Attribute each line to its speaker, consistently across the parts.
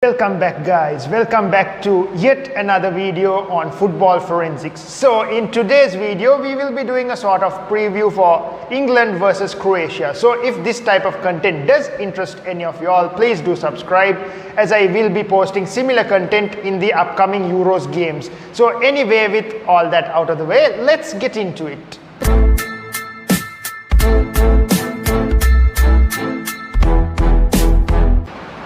Speaker 1: Welcome back guys, welcome back to yet another video on football forensics. So in today's video we will be doing a sort of preview for England versus Croatia. So if this type of content does interest any of you all, please do subscribe, as I will be posting similar content in the upcoming Euros games. So anyway, with all that out of the way, let's get into it.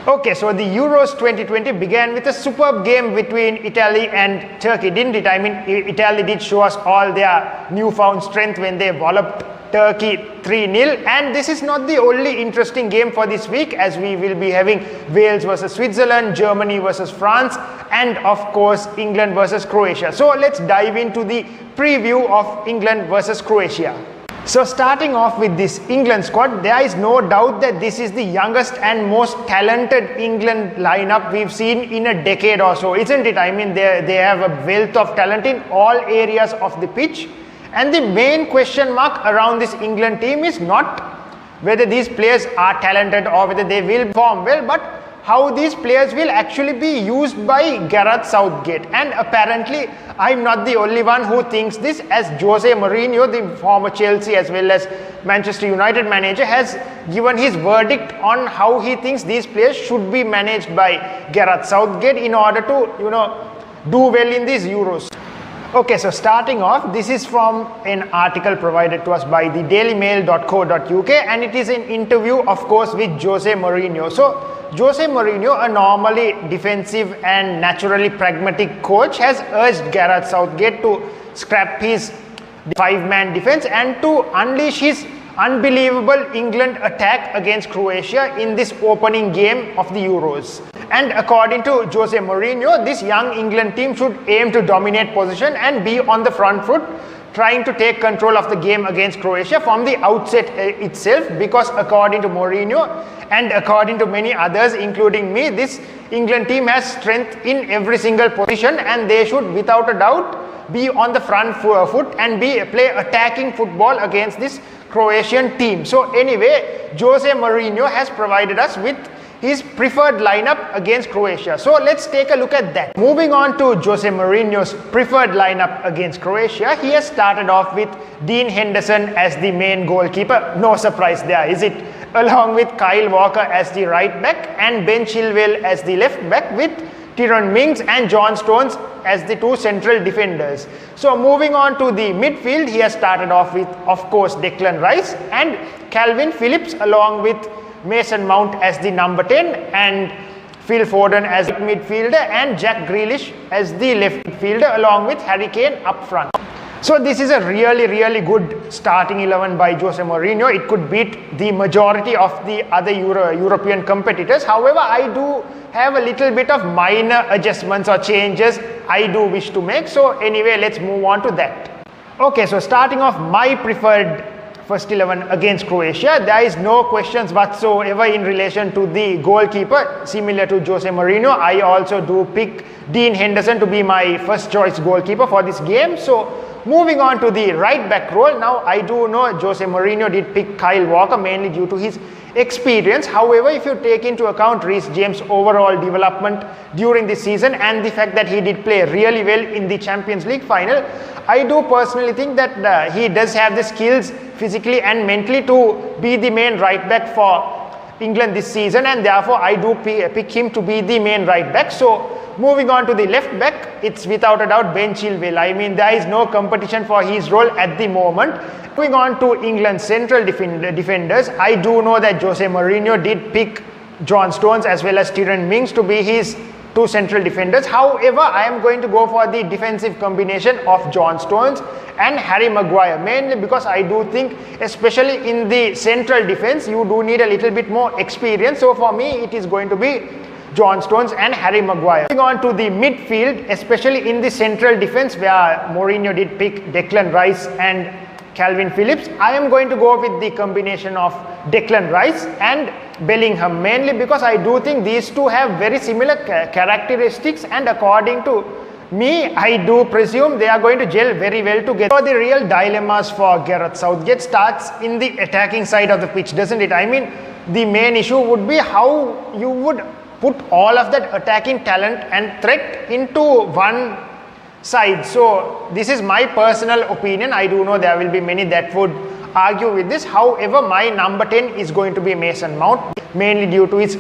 Speaker 1: Okay, so the Euros 2020 began with a superb game between Italy and Turkey, didn't it? I mean, Italy did show us all their newfound strength when they walloped Turkey 3-0. And this is not the only interesting game for this week, as we will be having Wales versus Switzerland, Germany versus France, and of course England versus Croatia. So let's dive into the preview of England versus Croatia. So starting off with this England squad, there is no doubt that this is the youngest and most talented England lineup we've seen in a decade or so, isn't it? I mean, they have a wealth of talent in all areas of the pitch. And the main question mark around this England team is not whether these players are talented or whether they will perform well, but how these players will actually be used by Gareth Southgate. And apparently, I'm not the only one who thinks this, as Jose Mourinho, the former Chelsea as well as Manchester United manager, has given his verdict on how he thinks these players should be managed by Gareth Southgate in order to, do well in these Euros. Okay, so starting off, this is from an article provided to us by the dailymail.co.uk, and it is an interview, of course, with Jose Mourinho. So Jose Mourinho, a normally defensive and naturally pragmatic coach, has urged Gareth Southgate to scrap his five-man defense and to unleash his unbelievable England attack against Croatia in this opening game of the Euros. And according to Jose Mourinho, this young England team should aim to dominate possession and be on the front foot, trying to take control of the game against Croatia from the outset itself, because according to Mourinho and according to many others, including me, this England team has strength in every single position and they should without a doubt be on the front foot and play attacking football against this Croatian team. So anyway, Jose Mourinho has provided us with his preferred lineup against Croatia. So let's take a look at that. Moving on to Jose Mourinho's preferred lineup against Croatia, he has started off with Dean Henderson as the main goalkeeper. No surprise there, is it? Along with Kyle Walker as the right back and Ben Chilwell as the left back, with Tyrone Mings and John Stones as the two central defenders. So moving on to the midfield, he has started off with, of course, Declan Rice and Calvin Phillips, along with Mason Mount as the number 10 and Phil Foden as midfielder and Jack Grealish as the left midfielder, along with Harry Kane up front. So this is a really good starting 11 by Jose Mourinho. It could beat the majority of the other European competitors. However, I do have a little bit of minor adjustments or changes I do wish to make. So anyway, let's move on to that. Okay, so starting off my preferred first 11 against Croatia, there is no questions whatsoever in relation to the goalkeeper. Similar to Jose Mourinho, I also do pick Dean Henderson to be my first choice goalkeeper for this game. So moving on to the right back role, now I do know Jose Mourinho did pick Kyle Walker mainly due to his experience. However, if you take into account Reece James' overall development during this season and the fact that he did play really well in the Champions League final, I do personally think that he does have the skills physically and mentally to be the main right back for England this season, and therefore I do pick him to be the main right back. So moving on to the left back, it's without a doubt Ben Chilwell. I mean, there is no competition for his role at the moment. Moving on to England's central defenders, I do know that Jose Mourinho did pick John Stones as well as Tyrone Mings to be his two central defenders. However, I am going to go for the defensive combination of John Stones and Harry Maguire, mainly because I do think, especially in the central defense, you do need a little bit more experience. So for me, it is going to be John Stones and Harry Maguire. Moving on to the midfield, especially in the central defense where Mourinho did pick Declan Rice and Calvin Phillips, I am going to go with the combination of Declan Rice and Bellingham, mainly because I do think these two have very similar characteristics, and according to me, I do presume they are going to gel very well together. So the real dilemmas for Gareth Southgate starts in the attacking side of the pitch, doesn't it? I mean, the main issue would be how you would put all of that attacking talent and threat into one side. So this is my personal opinion. I do know there will be many that would argue with this. However, my number 10 is going to be Mason Mount, mainly due to his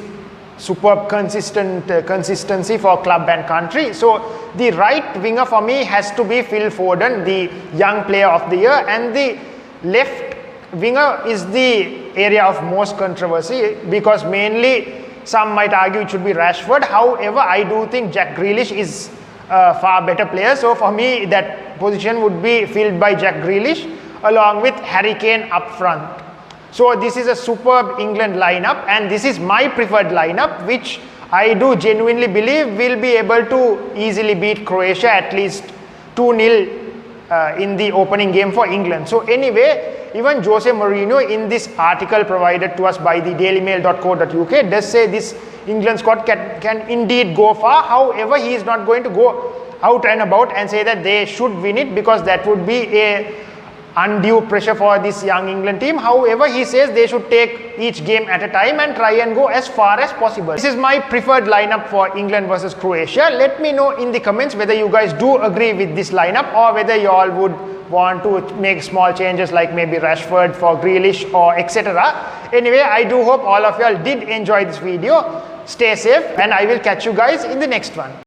Speaker 1: superb consistency for club and country. So the right winger for me has to be Phil Foden, the young player of the year, and the left winger is the area of most controversy, because mainly some might argue it should be Rashford. However, I do think Jack Grealish is a far better player. So for me, that position would be filled by Jack Grealish along with Harry Kane up front. So this is a superb England lineup, and this is my preferred lineup, which I do genuinely believe will be able to easily beat Croatia, at least 2-0 in the opening game for England. So anyway, even Jose Mourinho in this article provided to us by the dailymail.co.uk does say this England squad can indeed go far. However, he is not going to go out and about and say that they should win it, because that would be a undue pressure for this young England team. However, he says they should take each game at a time and try and go as far as possible. This is my preferred lineup for England versus Croatia. Let me know in the comments whether you guys do agree with this lineup, or whether you all would want to make small changes like maybe Rashford for Grealish or etc. Anyway, I do hope all of y'all did enjoy this video. Stay safe, and I will catch you guys in the next one.